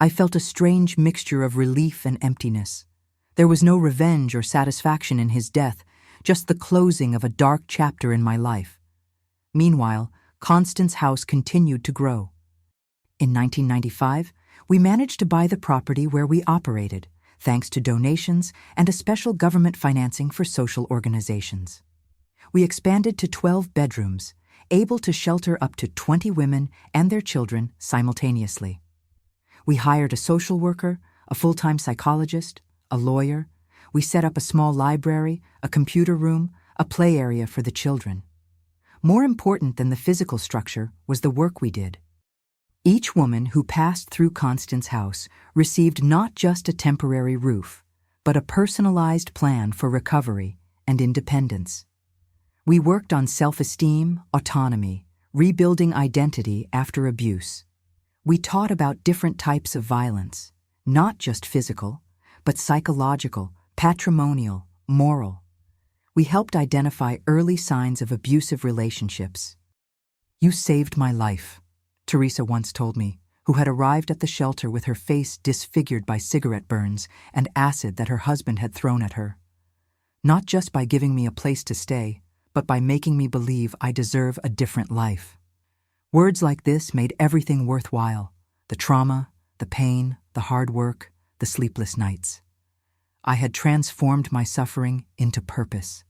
I felt a strange mixture of relief and emptiness. There was no revenge or satisfaction in his death, just the closing of a dark chapter in my life. Meanwhile, Constance House continued to grow. In 1995, we managed to buy the property where we operated, thanks to donations and a special government financing for social organizations. We expanded to 12 bedrooms, able to shelter up to 20 women and their children simultaneously. We hired a social worker, a full-time psychologist, a lawyer. We set up a small library, a computer room, a play area for the children. More important than the physical structure was the work we did. Each woman who passed through Constance House received not just a temporary roof, but a personalized plan for recovery and independence. We worked on self-esteem, autonomy, rebuilding identity after abuse. We taught about different types of violence, not just physical, but psychological, patrimonial, moral. We helped identify early signs of abusive relationships. "You saved my life," Teresa once told me, who had arrived at the shelter with her face disfigured by cigarette burns and acid that her husband had thrown at her. "Not just by giving me a place to stay, but by making me believe I deserve a different life." Words like this made everything worthwhile: the trauma, the pain, the hard work, the sleepless nights. I had transformed my suffering into purpose.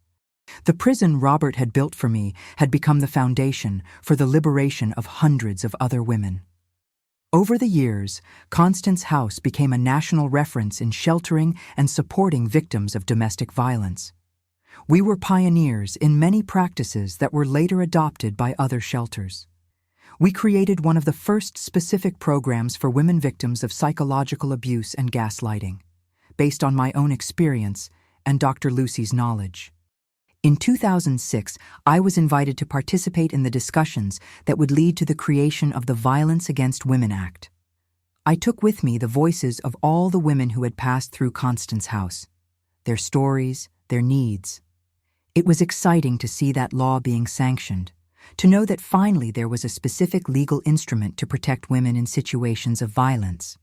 The prison Robert had built for me had become the foundation for the liberation of hundreds of other women. Over the years, Constance House became a national reference in sheltering and supporting victims of domestic violence. We were pioneers in many practices that were later adopted by other shelters. We created one of the first specific programs for women victims of psychological abuse and gaslighting, based on my own experience and Dr. Lucy's knowledge. In 2006, I was invited to participate in the discussions that would lead to the creation of the Violence Against Women Act. I took with me the voices of all the women who had passed through Constance House, their stories, their needs. It was exciting to see that law being sanctioned, to know that finally there was a specific legal instrument to protect women in situations of violence.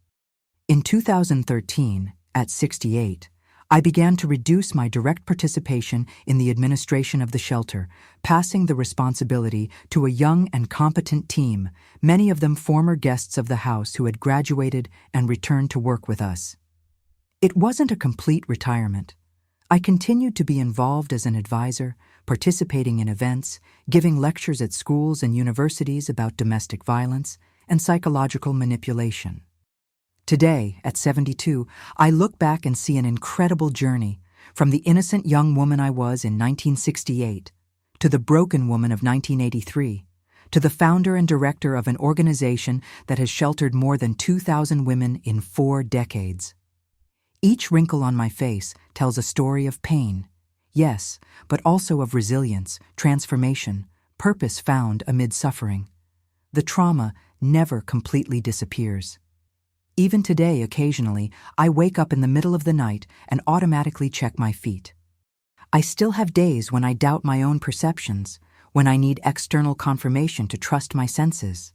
In 2013, at 68, I began to reduce my direct participation in the administration of the shelter, passing the responsibility to a young and competent team, many of them former guests of the house who had graduated and returned to work with us. It wasn't a complete retirement. I continued to be involved as an advisor, participating in events, giving lectures at schools and universities about domestic violence and psychological manipulation. Today, at 72, I look back and see an incredible journey, from the innocent young woman I was in 1968, to the broken woman of 1983, to the founder and director of an organization that has sheltered more than 2,000 women in 4 decades. Each wrinkle on my face tells a story of pain, yes, but also of resilience, transformation, purpose found amid suffering. The trauma never completely disappears. Even today, occasionally, I wake up in the middle of the night and automatically check my feet. I still have days when I doubt my own perceptions, when I need external confirmation to trust my senses.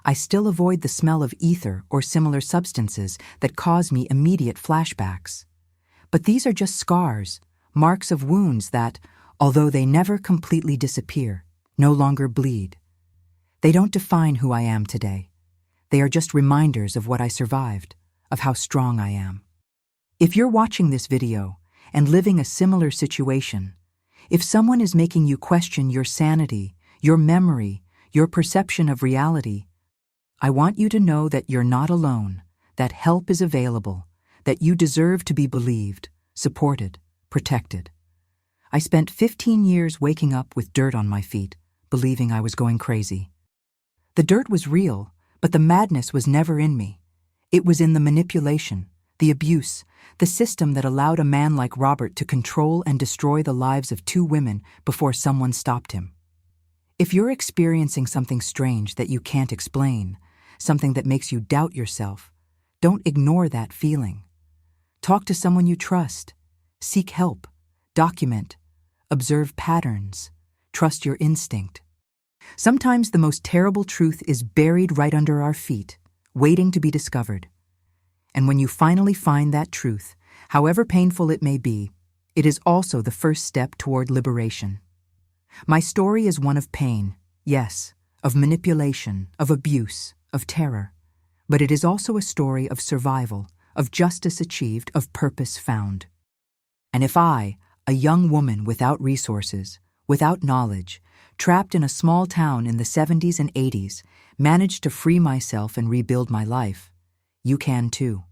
I still avoid the smell of ether or similar substances that cause me immediate flashbacks. But these are just scars, marks of wounds that, although they never completely disappear, no longer bleed. They don't define who I am today. They are just reminders of what I survived, of how strong I am. If you're watching this video and living a similar situation, if someone is making you question your sanity, your memory, your perception of reality, I want you to know that you're not alone, that help is available, that you deserve to be believed, supported, protected. I spent 15 years waking up with dirt on my feet, believing I was going crazy. The dirt was real, but the madness was never in me. It was in the manipulation, the abuse, the system that allowed a man like Robert to control and destroy the lives of 2 women before someone stopped him. If you're experiencing something strange that you can't explain, something that makes you doubt yourself, don't ignore that feeling. Talk to someone you trust. Seek help. Document. Observe patterns. Trust your instinct. Sometimes the most terrible truth is buried right under our feet, waiting to be discovered. And when you finally find that truth, however painful it may be, it is also the first step toward liberation. My story is one of pain, yes, of manipulation, of abuse, of terror. But it is also a story of survival, of justice achieved, of purpose found. And if I, a young woman without resources, without knowledge, trapped in a small town in the 70s and 80s, managed to free myself and rebuild my life, you can too.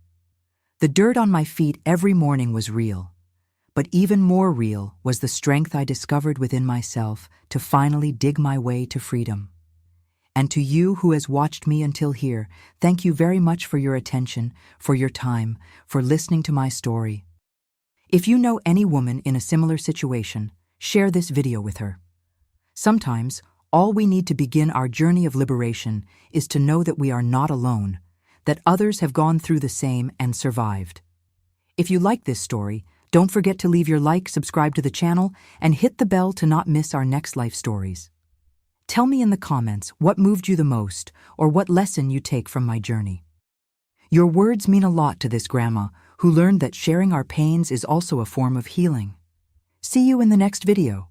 The dirt on my feet every morning was real, but even more real was the strength I discovered within myself to finally dig my way to freedom. And to you who has watched me until here, thank you very much for your attention, for your time, for listening to my story. If you know any woman in a similar situation, share this video with her. Sometimes, All we need to begin our journey of liberation is to know that we are not alone, that others have gone through the same and survived. If you like this story, don't forget to leave your like, subscribe to the channel, and hit the bell to not miss our next life stories. Tell me in the comments what moved you the most or what lesson you take from my journey. Your words mean a lot to this grandma who learned that sharing our pains is also a form of healing. See you in the next video.